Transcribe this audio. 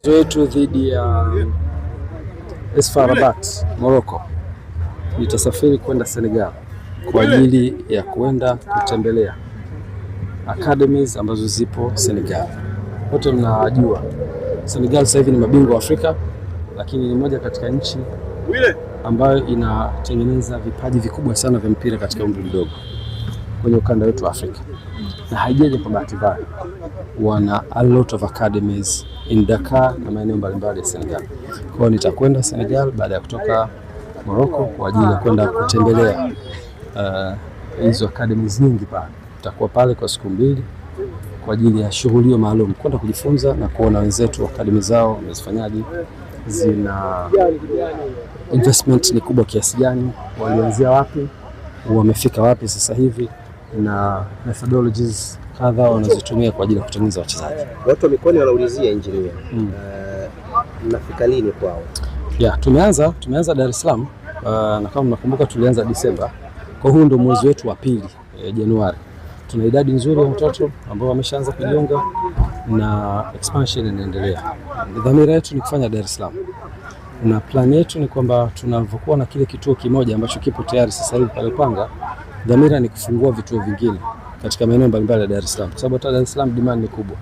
Wetu dhidi ya AS FAR Rabat Morocco, nitasafiri kwenda Senegal kwa ajili ya kwenda kutembelea academies ambazo zipo Senegal. Wote mnajua Senegal sasa hivi ni mabingwa wa Afrika, lakini ni moja katika nchi ambayo inatengeneza vipaji vikubwa sana vya mpira katika umri mdogo kwenye ukanda wetu wa Afrika, na haijaje kwa bahati mbaya. Wana a lot of academies in Dakar na maeneo mbalimbali ya Senegal. Kwa hiyo nitakwenda Senegal baada ya kutoka Morocco kwa ajili ya kwenda kutembelea hizo academies nyingi pale. Nitakuwa pale kwa siku 2 kwa ajili ya shughuli maalum, kwenda kujifunza na kuona wenzetu academy zao wamezifanyaje, zina investment ni kubwa kiasi gani, walianzia wapi, wamefika wapi sasa hivi, na methodologies kadhaa wanazitumia kwa ajili ya kutengeneza wachezaji. Watu wa mikoani wanaulizia engineer, mnafika lini kwao? Tumeanza Dar es Salaam, na kama mnakumbuka tulianza Disemba. Kwa huu ndio mwezi wetu wa pili, Januari. Tuna idadi nzuri ya watoto ambao wameshaanza kujiunga na expansion inaendelea. Dhamira yetu ni kufanya Dar es Salaam, na plan yetu ni kwamba tunavyokuwa na kile kituo kimoja ambacho kipo tayari sasa hivi pale Panga, dhamira ni kufungua vituo vingine katika maeneo mbalimbali ya Dar es Salaam, kwa sababu hata Dar es Salaam demand ni kubwa.